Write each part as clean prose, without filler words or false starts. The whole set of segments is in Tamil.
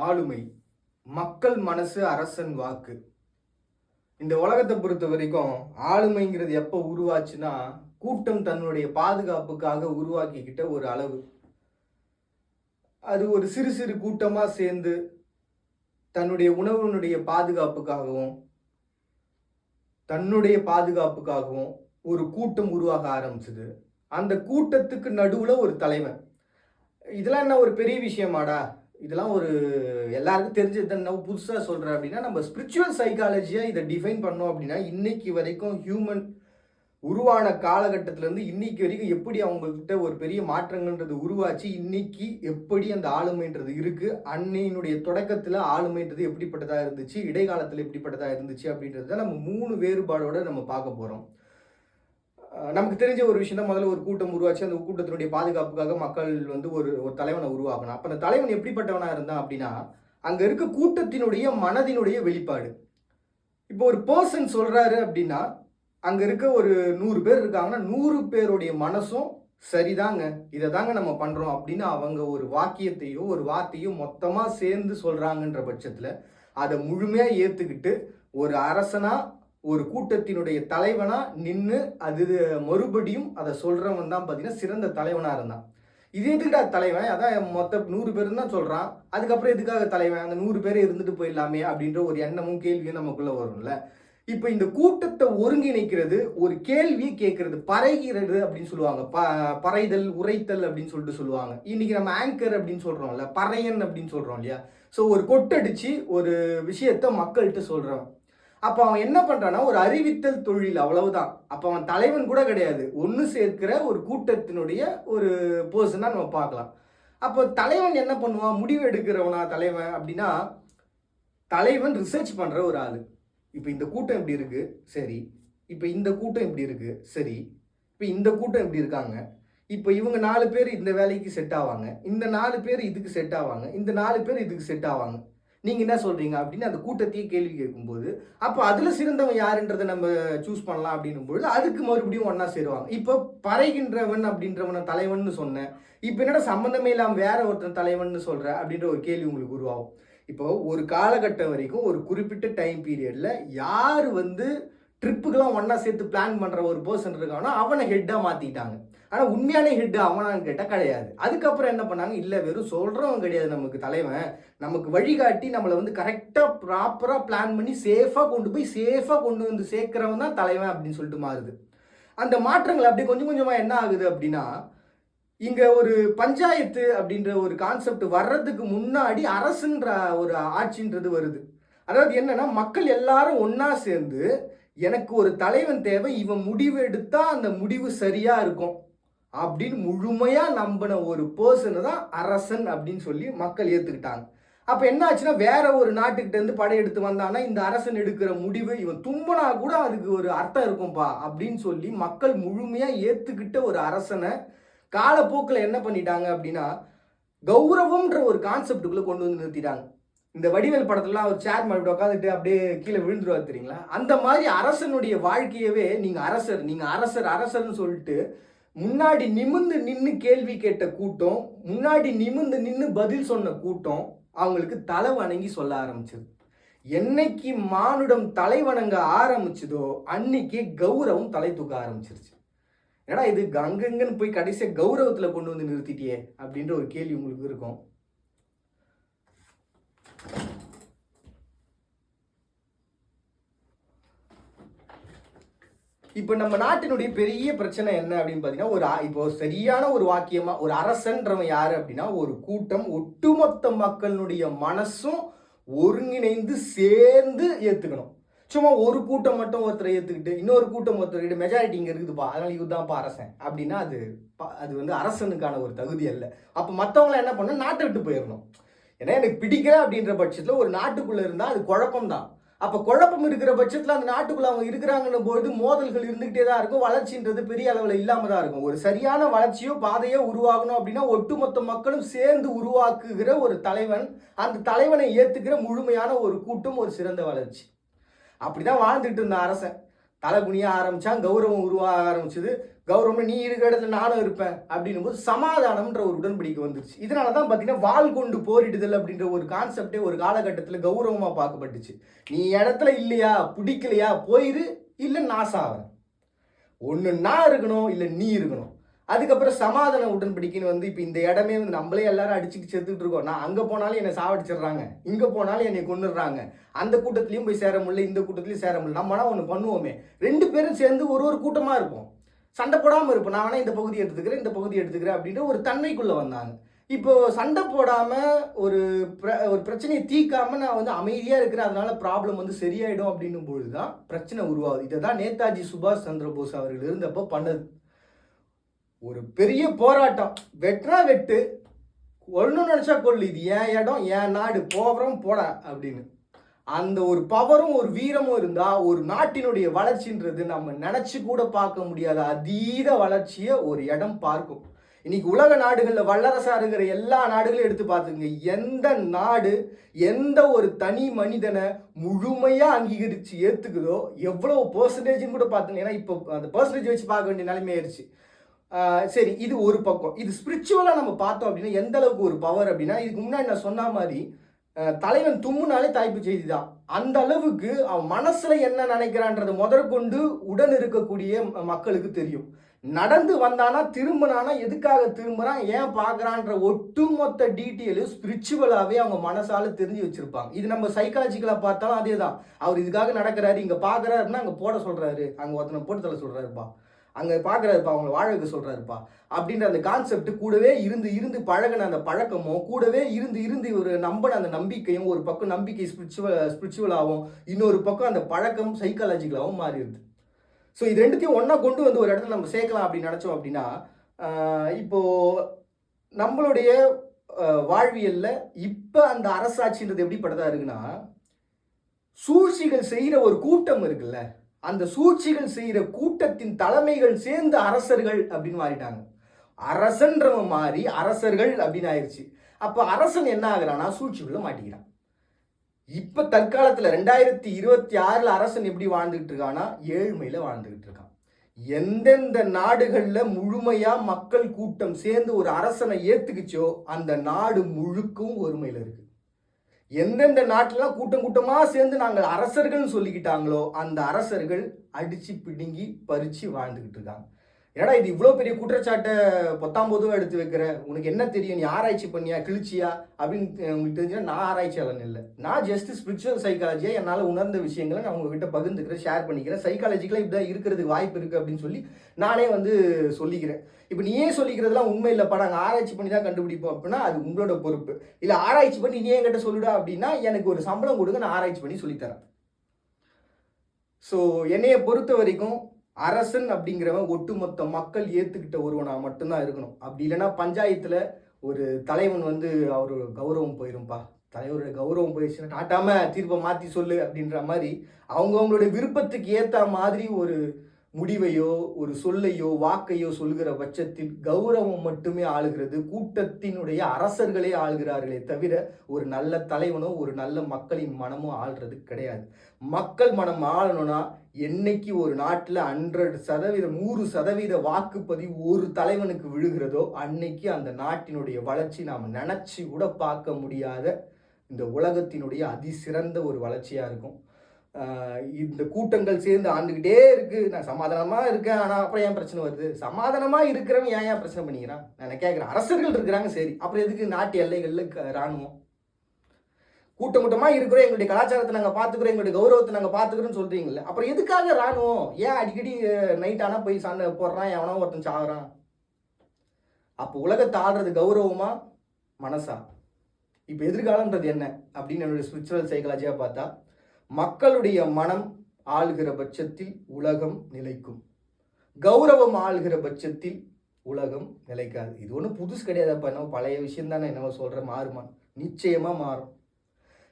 ஆளுமை, மக்கள் மனசு, அரசன் வாக்கு. இந்த உலகத்தை பொறுத்த வரைக்கும் ஆளுமைங்கிறது எப்போ உருவாச்சுன்னா, கூட்டம் தன்னுடைய பாதுகாப்புக்காக உருவாக்கிக்கிட்ட ஒரு அளவு. அது ஒரு சிறு சிறு கூட்டமா சேர்ந்து தன்னுடைய உணவினுடைய பாதுகாப்புக்காகவும், தன்னுடைய பாதுகாப்புக்காகவும் ஒரு கூட்டம் உருவாக ஆரம்பிச்சது. அந்த கூட்டத்துக்கு நடுவுல ஒரு தலைவன். இதெல்லாம் என்ன ஒரு பெரிய விஷயமாடா? இதெல்லாம் ஒரு எல்லாருக்கும் தெரிஞ்சது தான். நான் புதுசா சொல்றேன் அப்படின்னா, நம்ம ஸ்பிரிச்சுவல் சைக்காலஜியா இதை டிஃபைன் பண்ணோம் அப்படின்னா, இன்னைக்கு வரைக்கும் ஹியூமன் உருவான காலகட்டத்திலேருந்து இன்னைக்கு வரைக்கும் எப்படி அவங்கக்கிட்ட ஒரு பெரிய மாற்றங்கள்ன்றது உருவாச்சு, இன்னைக்கு எப்படி அந்த ஆளுமைன்றது இருக்கு, அன்னையினுடைய தொடக்கத்தில் ஆளுமைன்றது எப்படிப்பட்டதாக இருந்துச்சு, இடைக்காலத்தில் எப்படிப்பட்டதாக இருந்துச்சு அப்படின்றத நம்ம 3 வேறுபாடோட நம்ம பார்க்க போகிறோம். நமக்கு தெரிஞ்ச ஒரு விஷயம் தான். முதல்ல ஒரு கூட்டம் உருவாச்சு. அந்த கூட்டத்தினுடைய பாதுகாப்புக்காக மக்கள் வந்து ஒரு ஒரு தலைவனை உருவாக்கணும். அப்போ அந்த தலைவன் எப்படிப்பட்டவனா இருந்தான் அப்படின்னா, அங்க இருக்க கூட்டத்தினுடைய மனதினுடைய வெளிப்பாடு. இப்போ ஒரு பர்சன் சொல்றாரு அப்படின்னா, அங்க இருக்க ஒரு 100 பேர் இருக்காங்கன்னா 100 பேருடைய மனசும் சரிதாங்க, இதை தாங்க நம்ம பண்றோம் அப்படின்னு அவங்க ஒரு வாக்கியத்தையோ ஒரு வார்த்தையோ மொத்தமா சேர்ந்து சொல்றாங்கன்ற பட்சத்துல அதை முழுமையா ஏத்துக்கிட்டு ஒரு அரசனா ஒரு கூட்டத்தினுடைய தலைவனா நின்று அது மறுபடியும் அதை சொல்றவன் தான் பார்த்தீங்கன்னா சிறந்த தலைவனா இருந்தான். இது எதுக்குடா தலைவன், அதான் மொத்த 100 பேர் தான் சொல்றான், அதுக்கப்புறம் எதுக்காக தலைவன், அந்த 100 பேரை இருந்துட்டு போயிடலாமே அப்படின்ற ஒரு எண்ணமும் கேள்வியும் நமக்குள்ள வரும்ல. இப்போ இந்த கூட்டத்தை ஒருங்கிணைக்கிறது, ஒரு கேள்வியை கேட்கறது, பறைகிறது அப்படின்னு சொல்லுவாங்க. பறைதல், உரைத்தல் அப்படின்னு சொல்லிட்டு சொல்லுவாங்க. இன்னைக்கு நம்ம ஆங்கர் அப்படின்னு சொல்றோம்ல, பறையன் அப்படின்னு சொல்றோம் இல்லையா. ஸோ ஒரு கொட்டடிச்சு ஒரு விஷயத்த மக்கள்கிட்ட சொல்றவன். அப்போ அவன் என்ன பண்றான்னா ஒரு அறிவித்தல் தொழில், அவ்வளவுதான். அப்போ அவன் தலைவன் கூட கிடையாது, ஒன்று சேர்க்கிற ஒரு கூட்டத்தினுடைய ஒரு பர்சனா நம்ம பார்க்கலாம். அப்போ தலைவன் என்ன பண்ணுவான், முடிவு எடுக்கிறவனா தலைவன் அப்படின்னா, தலைவன் ரிசர்ச் பண்ற ஒரு ஆளு. இப்போ இந்த கூட்டம் இப்படி இருக்கு, சரி. இப்போ இந்த கூட்டம் இப்படி இருக்கு, சரி. இப்போ இந்த கூட்டம் இப்படி இருக்காங்க, இப்போ இவங்க 4 பேர் இந்த வேலைக்கு செட் ஆவாங்க, இந்த 4 பேர் இதுக்கு செட் ஆவாங்க, இந்த 4 பேர் இதுக்கு செட் ஆவாங்க, நீங்க என்ன சொல்றீங்க அப்படின்னு அந்த கூட்டத்தையே கேள்வி கேட்கும்போது, அப்போ அதுல சிறந்தவன் யாருன்றதை நம்ம சூஸ் பண்ணலாம் அப்படின்னும் பொழுது அதுக்கு மறுபடியும் ஒன்னா சேருவாங்க. இப்போ பறைகின்றவன் அப்படின்றவன தலைவன் சொன்னேன், இப்போ என்னடா சம்பந்தமே இல்லாம வேற ஒருத்தன் தலைவன் சொல்ற அப்படின்ற ஒரு கேள்வி உங்களுக்கு உருவாகும். இப்போ ஒரு காலகட்டம் வரைக்கும் ஒரு குறிப்பிட்ட டைம் பீரியட்ல யார் வந்து ட்ரிப்புக்கெல்லாம் ஒன்னா சேர்த்து பிளான் பண்ற ஒரு பர்சன் இருக்கானோ அவனை ஹெட்டா மாத்திட்டாங்க. ஆனா உண்மையான ஹெட் அவனான்னு கேட்டா கிடையாது. அதுக்கப்புறம் என்ன பண்ணாங்க, இல்ல வெறும் சொல்றவன் கிடையாது நமக்கு தலைவன், நமக்கு வழிகாட்டி நம்மளை வந்து கரெக்டா ப்ராப்பரா பிளான் பண்ணி சேஃபா கொண்டு வந்து சேர்க்கிறவன் தான் தலைவன் அப்படின்னு சொல்லிட்டு மாறுது. அந்த மாற்றங்கள் அப்படியே கொஞ்சம் கொஞ்சமா என்ன ஆகுது அப்படின்னா, இங்க ஒரு பஞ்சாயத்து அப்படின்ற ஒரு கான்செப்ட் வர்றதுக்கு முன்னாடி அரசுன்ற ஒரு ஆட்சின்றது வருது. அதாவது என்னன்னா, மக்கள் எல்லாரும் ஒன்னா சேர்ந்து எனக்கு ஒரு தலைவன் தேவை, இவன் முடிவு எடுத்தா அந்த முடிவு சரியா இருக்கும் அப்படின்னு முழுமையா நம்பின ஒரு பர்சன் தான் அரசன் அப்படின்னு சொல்லி மக்கள் ஏத்துக்கிட்டாங்க. அப்ப என்ன ஆச்சுன்னா, வேற ஒரு நாட்டுக்கிட்ட இருந்து படையெடுத்து வந்தானா இந்த அரசன் எடுக்கிற முடிவு இவன் தும்பனா கூட அதுக்கு ஒரு அர்த்தம் இருக்கும்பா அப்படின்னு சொல்லி மக்கள் முழுமையா ஏத்துக்கிட்ட ஒரு அரசனை காலப்போக்கில் என்ன பண்ணிட்டாங்க அப்படின்னா, கௌரவம்ன்ற ஒரு கான்செப்டுக்குள்ள கொண்டு வந்து நிறுத்திட்டாங்க. இந்த வடிவேல் படத்துலலாம் ஒரு சேர் மாதிரி உட்காந்துட்டு அப்படியே கீழே விழுந்துருவார் தெரியுங்களா, அந்த மாதிரி அரசனுடைய வாழ்க்கையவே நீங்க அரசர்னு சொல்லிட்டு முன்னாடி நிமிர்ந்து நின்று கேள்வி கேட்ட கூட்டம், முன்னாடி நிமிர்ந்து நின்று பதில் சொன்ன கூட்டம் அவங்களுக்கு தலை வணங்கி சொல்ல ஆரம்பிச்சது. என்னைக்கு மானுடம் தலை வணங்க ஆரம்பிச்சதோ அன்னைக்கு கௌரவம் தலை தூக்க ஆரம்பிச்சிருச்சு. ஏன்னா இது அங்கங்கன்னு போய் கடைசியாக கௌரவத்தில் கொண்டு வந்து நிறுத்திட்டியே அப்படின்ற ஒரு கேள்வி உங்களுக்கு இருக்கும். இப்போ நம்ம நாட்டினுடைய பெரிய பிரச்சனை என்ன அப்படின்னு பார்த்தீங்கன்னா, இப்போ சரியான ஒரு வாக்கியமா ஒரு அரசன்றவன் யாரு அப்படின்னா, ஒரு கூட்டம் ஒட்டுமொத்த மக்களுடைய மனசும் ஒருங்கிணைந்து சேர்ந்து ஏத்துக்கணும். சும்மா ஒரு கூட்டம் மட்டும் ஒருத்தரை ஏத்துக்கிட்டு இன்னொரு கூட்டம் ஒருத்தர் மெஜாரிட்டி இங்க இருக்குதுப்பா அதனால இதுதான்ப்பா அரசன் அப்படின்னா அது வந்து அரசனுக்கான ஒரு தகுதி அல்ல. அப்போ மற்றவங்களை என்ன பண்ண, நாட்டை விட்டு போயிடணும். ஏன்னா எனக்கு பிடிக்கல அப்படின்ற பட்சத்தில் ஒரு நாட்டுக்குள்ள இருந்தால் அது குழப்பம் தான். அப்போ குழப்பம் இருக்கிற பட்சத்தில் அந்த நாட்டுக்குள்ள அவங்க இருக்கிறாங்கன்னும் போது மோதல்கள் இருந்துகிட்டே தான் இருக்கும். வளர்ச்சின்றது பெரிய அளவில் இல்லாமல் தான் இருக்கும். ஒரு சரியான வளர்ச்சியோ பாதையோ உருவாகணும் அப்படின்னா ஒட்டுமொத்த மக்களும் சேர்ந்து உருவாக்குகிற ஒரு தலைவன், அந்த தலைவனை ஏற்றுக்கிற முழுமையான ஒரு கூட்டம் ஒரு சிறந்த வளர்ச்சி. அப்படிதான் வாழ்ந்துட்டு இருந்த அரசன். தலை குனிய ஆரம்பிச்சான், கௌரவம் உருவாக ஆரம்பிச்சது. கௌரவம் நீ இருக்கிற இடத்துல நானும் இருப்பேன் அப்படின்னும் போது சமாதானம்ன்ற ஒரு உடன்படிக்கை வந்துருச்சு. இதனால தான் பார்த்தீங்கன்னா வாள் கொண்டு போரிடுதல் அப்படின்ற ஒரு கான்செப்டே ஒரு காலகட்டத்தில் கௌரவமாக பார்க்கப்பட்டுச்சு. நீ இடத்துல இல்லையா, பிடிக்கலையா, போயிரு, இல்லை நான் சாவறேன். ஒன்று நான் இருக்கணும், இல்லை நீ இருக்கணும். அதுக்கப்புறம் சமாதான உடன்படிக்கைன்னு வந்து இப்போ இந்த இடமே வந்து நம்மளே எல்லாரும் அடிச்சுட்டு செத்துட்டு இருக்கோம். நான் அங்கே போனாலும் என்னை சாவடிச்சிடுறாங்க, இங்கே போனாலும் என்னை கொண்டுடுறாங்க, அந்த கூட்டத்திலையும் போய் சேர முடியல, இந்த கூட்டத்திலையும் சேர முடியல. நம்மனா ஒன்று பண்ணுவோமே, 2 பேரும் சேர்ந்து ஒரு கூட்டமாக இருப்போம், சண்டை போடாமல் இருப்போம். நான் வேணா இந்த பகுதி எடுத்துக்கிறேன், இந்த பகுதி எடுத்துக்கிறேன் அப்படின்ற ஒரு தன்மைக்குள்ளே வந்தாங்க. இப்போ சண்டை போடாமல் ஒரு பிரச்சனையை தீர்க்காம நான் வந்து அமைதியாக இருக்கிறேன், அதனால ப்ராப்ளம் வந்து சரியாயிடும் அப்படின்னும் பொழுது தான் பிரச்சனை உருவாகுது. இதை தான் நேதாஜி சுபாஷ் சந்திர போஸ் அவர்கள் இருந்தப்போ பண்ணது. ஒரு பெரிய போராட்டம், வெட்டுனா வெட்டு, கொல்லணும்னு நினைச்சா கொல்லு, இது என் இடம், என் நாடு, போகிறோம் போட அப்படின்னு. அந்த ஒரு பவரும் ஒரு வீரமும் இருந்தா ஒரு நாட்டினுடைய வளர்ச்சின்றது நம்ம நினைச்சு கூட பார்க்க முடியாத அதீத வளர்ச்சியை ஒரு இடம் பார்க்கும். இன்னைக்கு உலக நாடுகளில் வல்லரசா இருக்கிற எல்லா நாடுகளையும் எடுத்து பார்த்துங்க, எந்த நாடு எந்த ஒரு தனி மனிதனை முழுமையா அங்கீகரிச்சு ஏத்துக்குதோ, எவ்வளவு பெர்சன்டேஜ்னு கூட பார்த்துங்க. ஏன்னா இப்போ அந்த பெர்சன்டேஜ் வச்சு பார்க்க வேண்டிய நிலைமை ஆயிடுச்சு. சரி, இது ஒரு பக்கம். இது ஸ்பிரிச்சுவலாக நம்ம பார்த்தோம் அப்படின்னா எந்த அளவுக்கு ஒரு பவர் அப்படின்னா, இதுக்கு முன்னாடி நான் சொன்ன மாதிரி தலைவன் தும்முனாலே தாய்ப்பு செய்தி தான். அந்த அளவுக்கு அவன் மனசுல என்ன நினைக்கிறான்றது முதற்கொண்டு உடன் இருக்கக்கூடிய மக்களுக்கு தெரியும். நடந்து வந்தானா, திரும்பினானா, எதுக்காக திரும்புறான், ஏன் பார்க்குறான்ற ஒட்டுமொத்த டீட்டெயிலு ஸ்பிரிச்சுவலாகவே அவங்க மனசால தெரிஞ்சு வச்சிருப்பாங்க. இது நம்ம சைக்காலஜிக்கலாக பார்த்தாலும் அதே தான். அவர் இதுக்காக நடக்கிறாரு, இங்கே பார்க்குறாருன்னா அங்கே போட சொல்கிறாரு, அங்கே ஒருத்தனை போட்டு தள்ள சொல்கிறாருப்பா, அங்கே பார்க்குறாருப்பா, அவங்களை வாழ வைக்க சொல்கிறாருப்பா அப்படின்ற அந்த கான்செப்ட் கூடவே இருந்து இருந்து பழகின அந்த பழக்கமும், கூடவே இருந்து இருந்து ஒரு நம்பின அந்த நம்பிக்கையும், ஒரு பக்கம் நம்பிக்கை ஸ்பிரிச்சுவலாகவும், இன்னொரு பக்கம் அந்த பழக்கம் சைக்காலஜிக்கலாகவும் மாறிடுது. ஸோ இது ரெண்டுத்தையும் ஒன்றா கொண்டு வந்து ஒரு இடத்துல நம்ம சேர்க்கலாம் அப்படின்னு நினச்சோம் அப்படின்னா, இப்போது நம்மளுடைய வாழ்வியலில் இப்போ அந்த அரசாட்சின்றது எப்படிப்பட்டதாக இருக்குன்னா, சூழ்ச்சிகள் செய்கிற ஒரு கூட்டம் இருக்குல்ல, அந்த சூழ்ச்சிகள் செய்கிற கூட்டத்தின் தலைமைகள் சேர்ந்து அரசர்கள் அப்படின்னு மாறிட்டாங்க. அரசன்றவன் மாறி அரசர்கள் அப்படின்னு ஆயிடுச்சு. அப்போ அரசன் என்ன ஆகுறான்னா சூழ்ச்சிக்குள்ள மாட்டிக்கிறான். இப்ப தற்காலத்துல 2026 அரசன் எப்படி வாழ்ந்துகிட்டு இருக்கான்னா ஏழ்மையில வாழ்ந்துகிட்டு இருக்கான். எந்தெந்த நாடுகள்ல முழுமையா மக்கள் கூட்டம் சேர்ந்து ஒரு அரசனை ஏத்துக்குச்சோ அந்த நாடு முழுக்கும் ஒருமையில இருக்கு. எந்தெந்த நாட்டிலாம் கூட்டம் கூட்டமா சேர்ந்து நாங்கள் அரசர்கள்னு சொல்லிக்கிட்டாங்களோ அந்த அரசர்கள் அடிச்சு பிடுங்கி பறிச்சு வாழ்ந்துகிட்டு இருக்காங்க. ஏன்னா இது இவ்வளோ பெரிய குற்றச்சாட்டை 19 எடுத்து வைக்கிற, உனக்கு என்ன தெரியும், நீ ஆராய்ச்சி பண்ணியா, கிழிச்சியா அப்படின்னு உங்களுக்கு தெரிஞ்சுன்னா, நான் ஆராய்ச்சியாளன் இல்லை. நான் ஜஸ்ட் ஸ்பிரிச்சுவல் சைக்காலஜியாக என்னால் உணர்ந்த விஷயங்களை நான் உங்ககிட்ட பகிர்ந்துக்கிறேன், ஷேர் பண்ணிக்கிறேன். சைக்காலஜிக்கலாக இப்படி தான் இருக்கிறதுக்கு வாய்ப்பு இருக்குது அப்படின்னு சொல்லி நானே வந்து சொல்லிக்கிறேன். இப்போ நீயே சொல்லிக்கிறதுலாம் உண்மை இல்லைப்பா, நாங்கள் ஆராய்ச்சி பண்ணி தான் கண்டுபிடிப்போம் அப்படின்னா அது உங்களோட பொறுப்பு. இல்லை ஆராய்ச்சி பண்ணி நீ என்கிட்ட சொல்லிடா அப்படின்னா எனக்கு ஒரு சம்பளம் கொடுங்க, நான் ஆராய்ச்சி பண்ணி சொல்லித்தரேன். ஸோ என்னையை பொறுத்த வரைக்கும் அரசன் அப்படிங்கிறவன் ஒட்டுமொத்த மக்கள் ஏற்றுக்கிட்ட ஒருவனாக மட்டும்தான் இருக்கணும். அப்படி இல்லைன்னா பஞ்சாயத்தில் ஒரு தலைவன் வந்து அவர் கௌரவம் போயிரும்பா, தலைவரோட கௌரவம் போயிடுச்சுன்னா காட்டாம தீர்ப்பை மாற்றி சொல்லு அப்படின்ற மாதிரி அவங்கவுங்களுடைய விருப்பத்துக்கு ஏற்ற மாதிரி ஒரு முடிவையோ ஒரு சொல்லையோ வாக்கையோ சொல்கிற பட்சத்தில் கௌரவம் மட்டுமே ஆளுகிறது. கூட்டத்தினுடைய அரசர்களே ஆளுகிறார்களே தவிர ஒரு நல்ல தலைவனோ ஒரு நல்ல மக்களின் மனமோ ஆள்றது கிடையாது. மக்கள் மனம் ஆளணும்னா என்னைக்கு ஒரு நாட்டில் 100% 100% வாக்குப்பதிவு ஒரு தலைவனுக்கு விழுகிறதோ அன்னைக்கு அந்த நாட்டினுடைய வளர்ச்சி நாம் நினச்சி கூட பார்க்க முடியாத இந்த உலகத்தினுடைய அதிசிறந்த ஒரு வளர்ச்சியாக இருக்கும். இந்த கூட்டங்கள் சேர்ந்து ஆண்டுகிட்டே இருக்கு, நான் சமாதானமா இருக்கேன், ஆனால் அப்புறம் ஏன் பிரச்சனை வருது? சமாதானமா இருக்கிறவன் ஏன் பிரச்சனை பண்ணிக்கிறான்? நான் கேட்குறேன். அரசர்கள் இருக்கிறாங்க சரி, அப்புறம் எதுக்கு நாட்டு எல்லைகளில் இராணுவம்? கூட்டம் கூட்டமாக இருக்கிறோம், எங்களுடைய கலாச்சாரத்தை நாங்கள் பார்த்துக்கிறோம், எங்களுடைய கௌரவத்தை நாங்கள் பார்த்துக்கிறோன்னு சொல்கிறீங்களே, அப்புறம் எதுக்காக இராணுவம்? ஏன் அடிக்கடி நைட் ஆனால் போய் சண்டை போடுறான், எவனோ ஒருத்தன் சாகுறான்? அப்போ உலகத்தை ஆடுறது கௌரவமா மனசா? இப்போ எதிர்காலன்றது என்ன அப்படின்னு என்னுடைய ஸ்பிரிச்சுவல் சைக்காலஜியாக பார்த்தா, மக்களுடைய மனம் ஆளுகிற பட்சத்தில் உலகம் நிலைக்கும், கௌரவம் ஆளுகிற பட்சத்தில் உலகம் நிலைக்காது. இது ஒன்றும் புதுசு கிடையாதுப்பா, என்ன பழைய விஷயம் தானே, என்னவோ சொல்கிறேன், மாறுமா? நிச்சயமாக மாறும்.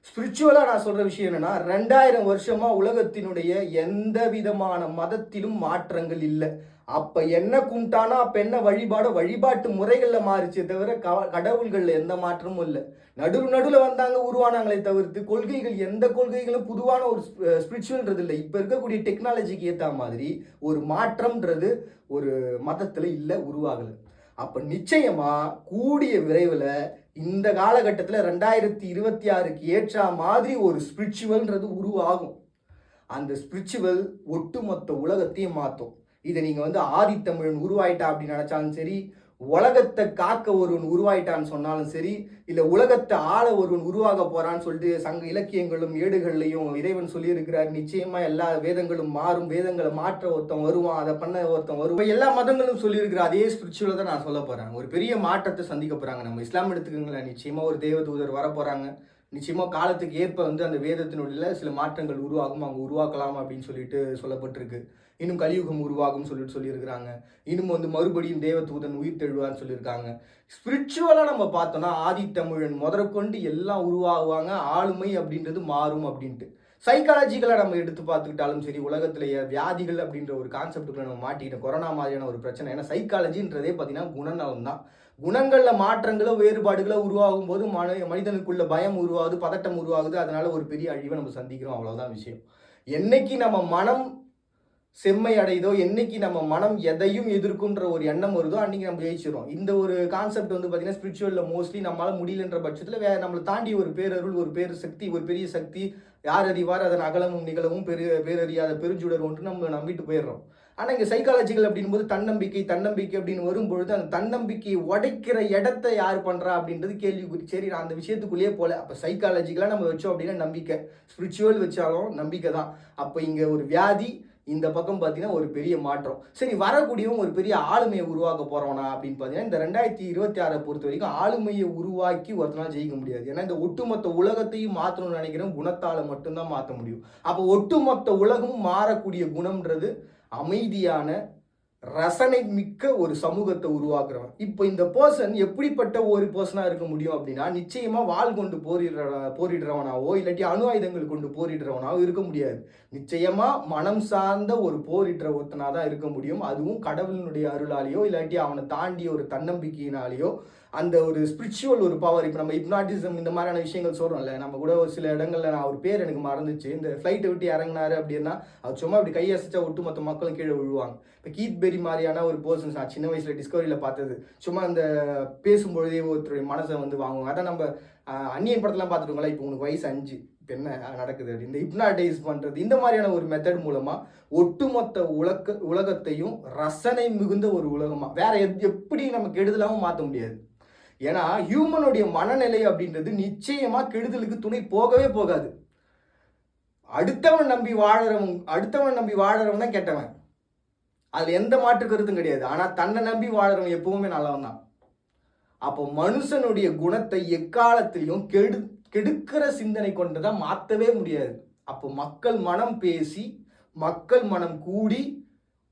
ஸ்பிரிச்சுவலாக நான் சொல்கிற விஷயம் என்னென்னா, 2000 வருஷமாக உலகத்தினுடைய எந்த விதமான மதத்திலும் மாற்றங்கள் இல்லை. அப்ப என்ன கும்பிட்டானோ அப்ப என்ன வழிபாட்டு முறைகள்ல மாறிச்சே தவிர கடவுள்கள்ல எந்த மாற்றமும் இல்லை. நடுவுல வந்தாங்க, உருவானாங்களே தவிர்த்து கொள்கைகள் எந்த கொள்கைகளும் புதுவான ஒரு ஸ்பிரிச்சுவல்ன்றது இல்லை. இப்ப இருக்கக்கூடிய டெக்னாலஜிக்கு ஏத்த மாதிரி ஒரு மாற்றம்ன்றது ஒரு மதத்துல இல்லை, உருவாகல. அப்ப நிச்சயமா கூடிய விரைவில் இந்த காலகட்டத்தில் 2026க்கு ஏற்ற மாதிரி ஒரு ஸ்பிரிச்சுவல்ன்றது உருவாகும். அந்த ஸ்பிரிச்சுவல் ஒட்டுமொத்த உலகத்தையும் மாற்றும். இதை நீங்கள் ஆதித்தமிழன் உருவாயிட்டா அப்படின்னு நினச்சாலும் சரி, உலகத்தை காக்க ஒருவன் உருவாயிட்டான்னு சொன்னாலும் சரி, இல்லை உலகத்தை ஆள ஒருவன் உருவாக போறான்னு சொல்லிட்டு சங்க இலக்கியங்களும் ஏடுகள்லையும் இறைவன் சொல்லியிருக்கிறார். நிச்சயமா எல்லா வேதங்களும் மாறும், வேதங்களை மாற்ற ஒருத்தன் வருவான், அதை பண்ண ஒருத்தன் வருவான். எல்லா மதங்களும் சொல்லியிருக்கிற அதே ஸ்பிரிச்சுவலை தான் நான் சொல்ல போறேன். ஒரு பெரிய மாற்றத்தை சந்திக்க போறாங்க. நம்ம இஸ்லாம் எடுத்துக்கங்களேன், நிச்சயமா ஒரு தேவதூதர் வர போறாங்க. நிச்சயமா காலத்துக்கு ஏற்ப அந்த வேதத்தினுடைய சில மாற்றங்கள் உருவாகும், அவங்க உருவாக்கலாம் அப்படின்னு சொல்லிட்டு சொல்லப்பட்டிருக்கு. இன்னும் கலியுகம் உருவாகும் சொல்லியிருக்கிறாங்க. இன்னும் மறுபடியும் தேவதூதன் உயிர் தெழுவான்னு சொல்லியிருக்காங்க. ஸ்பிரிச்சுவலாக நம்ம பார்த்தோம்னா ஆதித்தமிழன் முதற்கொண்டு எல்லாம் உருவாகுவாங்க, ஆளுமை அப்படின்றது மாறும் அப்படின்ட்டு. சைக்காலஜிக்கலாக நம்ம எடுத்து பார்த்துக்கிட்டாலும் சரி, உலகத்திலேயே வியாதிகள் அப்படின்ற ஒரு கான்செப்டுக்குள்ள நம்ம மாட்டிக்கிட்டோம். கொரோனா மாதிரியான ஒரு பிரச்சனை. ஏன்னா சைக்காலஜின்றதே பார்த்தீங்கன்னா குணநலம் தான். குணங்களில் மாற்றங்களோ வேறுபாடுகளோ உருவாகும் போது மனிதனுக்குள்ள பயம் உருவாகுது, பதட்டம் உருவாகுது. அதனால ஒரு பெரிய அழிவை நம்ம சந்திக்கிறோம். அவ்வளோதான் விஷயம். என்னைக்கு நம்ம மனம் செம்மை அடையுதோ, என்னைக்கு நம்ம மனம் எதையும் எதிர்க்குன்ற ஒரு எண்ணம் வருதோ, அன்னைக்கு நம்ம ஜெயிச்சிடும். இந்த ஒரு கான்செப்ட் பார்த்தீங்கன்னா ஸ்பிரிச்சுவலில் மோஸ்ட்லி நம்மளால முடியலன்ற பட்சத்தில் நம்மளை தாண்டி ஒரு பேரருள், ஒரு சக்தி, ஒரு பெரிய சக்தி யார் அறிவார், அதன் அகலமும் நிகழவும் பேரறியாத பெருஞ்சுடர் ஒன்று நம்ம நம்பிட்டு போயிடுறோம். ஆனால் இங்கே சைக்காலஜிக்கல் அப்படின் போது தன்னம்பிக்கை அப்படின்னு வரும்பொழுது அந்த தன்னம்பிக்கையை உடைக்கிற இடத்த யார் பண்ணுறா அப்படின்றது கேள்விக்குறி. சரி, நான் அந்த விஷயத்துக்குள்ளேயே போல. அப்போ சைக்காலஜிக்கலாக நம்ம வச்சோம் அப்படின்னா நம்பிக்கை, ஸ்பிரிச்சுவல் வச்சாலும் நம்பிக்கை தான். அப்போ இங்கே ஒரு வியாதி, இந்த பக்கம் பார்த்தீங்கன்னா ஒரு பெரிய மாற்றம். சரி, வரக்கூடியவங்க ஒரு பெரிய ஆளுமையை உருவாக்க போகிறோம்னா அப்படின்னு பார்த்தீங்கன்னா இந்த 2026 பொறுத்த வரைக்கும் ஆளுமையை உருவாக்கி ஒருத்தனால் ஜெயிக்க முடியாது. ஏன்னா இந்த ஒட்டுமொத்த உலகத்தையும் மாற்றணும்னு நினைக்கிறோம், குணத்தால் மட்டும்தான் மாற்ற முடியும். அப்போ ஒட்டுமொத்த உலகமும் மாறக்கூடிய குணம்ன்றது அமைதியான ரசனை மிக்க ஒரு சமூகத்தை உருவாக்குறவன். இப்போ இந்த பர்சன் எப்படிப்பட்ட ஒரு பர்சனாக இருக்க முடியும் அப்படின்னா, நிச்சயமா வாள் கொண்டு போரிடுறவனாவோ இல்லாட்டி அணு ஆயுதங்கள் கொண்டு போரிடுறவனாவோ இருக்க முடியாது. நிச்சயமா மனம் சார்ந்த ஒரு போரிடுற ஒருத்தனாக தான் இருக்க முடியும். அதுவும் கடவுளினுடைய அருளாலேயோ இல்லாட்டி அவனை தாண்டிய ஒரு தன்னம்பிக்கையினாலேயோ, அந்த ஒரு ஸ்பிரிச்சுவல் ஒரு பவர். இப்போ நம்ம ஹிப்னாட்டிசம் இந்த மாதிரியான விஷயங்கள் சொல்கிறோம்ல, நம்ம கூட ஒரு சில இடங்களில் நான் ஒரு பேர் எனக்கு மறந்துச்சு, இந்த ஃப்ளைட்டை விட்டு இறங்கினாரு அப்படின்னா அது சும்மா அப்படி கையசைச்சா ஒட்டுமொத்த மக்களும் கீழே விழுவாங்க. இப்போ கீத் பெரி மாதிரியான ஒரு பர்சன்ஸ் நான் சின்ன வயசில் டிஸ்கவரியில் பார்த்தது. சும்மா அந்த பேசும்பொழுதே ஒருத்தருடைய மனசை வாங்குவாங்க. அதான் நம்ம அந்நியன் படத்தெல்லாம் பார்த்துருக்கோங்களா, இப்போ உனக்கு வயசு 5 இப்போ என்ன நடக்குது அப்படி இந்த ஹிப்னாடைஸ் பண்ணுறது, இந்த மாதிரியான ஒரு மெத்தட் மூலமாக ஒட்டுமொத்த உலகத்தையும் ரசனை மிகுந்த ஒரு உலகமாக வேற எப்படி நம்ம கெடுதலாகவும் மாற்ற முடியாது. ஏன்னா ஹியூமனுடைய மனநிலை அப்படின்றது நிச்சயமா கெடுதலுக்கு துணை போகவே போகாது. அடுத்தவன் நம்பி வாழறவன் தான் கெட்டவன், அதுல எந்த மாற்று கருத்தும் கிடையாது. ஆனா தன்னை நம்பி வாழறவன் எப்பவுமே நல்லவன் தான். அப்போ மனுஷனுடைய குணத்தை எக்காலத்திலையும் கெடுக்கிற சிந்தனை கொண்டுதான் மாற்றவே முடியாது. அப்போ மக்கள் மனம் பேசி, மக்கள் மனம் கூடி,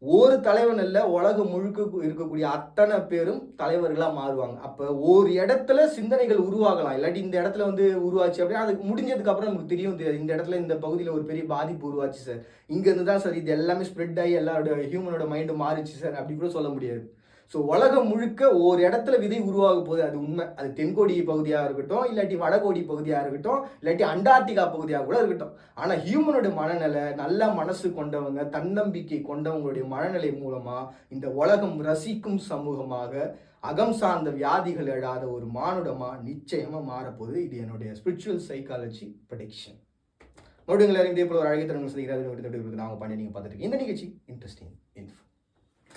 ஒரு தலைவன் அல்ல உலகம் முழுக்க இருக்கக்கூடிய அத்தனை பேரும் தலைவர்களாக மாறுவாங்க. அப்போ ஒரு இடத்துல சிந்தனைகள் உருவாகலாம், இல்லாட்டி இந்த இடத்துல உருவாச்சு அப்படின்னா அது முடிஞ்சதுக்கு அப்புறம் நமக்கு தெரியாது இந்த இடத்துல இந்த பகுதியில் ஒரு பெரிய பாதிப்பு உருவாச்சு சார், இங்கேருந்து தான் சார் இது எல்லாமே ஸ்ப்ரெட் ஆகி எல்லாரோட ஹியூமனோட மைண்டும் மாறிச்சு சார் அப்படி கூட சொல்ல முடியாது. ஸோ உலகம் முழுக்க ஒரு இடத்துல விதை உருவாக போகுது, அது உண்மை. அது தென்கோடி பகுதியாக இருக்கட்டும், இல்லாட்டி வடகோடி பகுதியாக இருக்கட்டும், இல்லாட்டி அண்டார்டிகா பகுதியாக கூட இருக்கட்டும். ஆனால் ஹியூமனோட மனநிலை, நல்ல மனசு கொண்டவங்க, தன்னம்பிக்கை கொண்டவங்களுடைய மனநிலை மூலமாக இந்த உலகம் ரசிக்கும் சமூகமாக, அகம் சார்ந்த வியாதிகள் எழாத ஒரு மானுடமாக நிச்சயமாக மாறப்போகுது. இது என்னுடைய ஸ்பிரிச்சுவல் சைக்காலஜி ப்ரெடிக்ஷன். மறுபடியும் எல்லாரும் இதே போல ஒரு அழகிய தருணம் சந்திக்கிறாரு. நாங்கள் பண்ணி நீங்கள் பார்த்துட்டு இந்த நிகழ்ச்சி இன்ட்ரெஸ்டிங் இன்ஃபோ.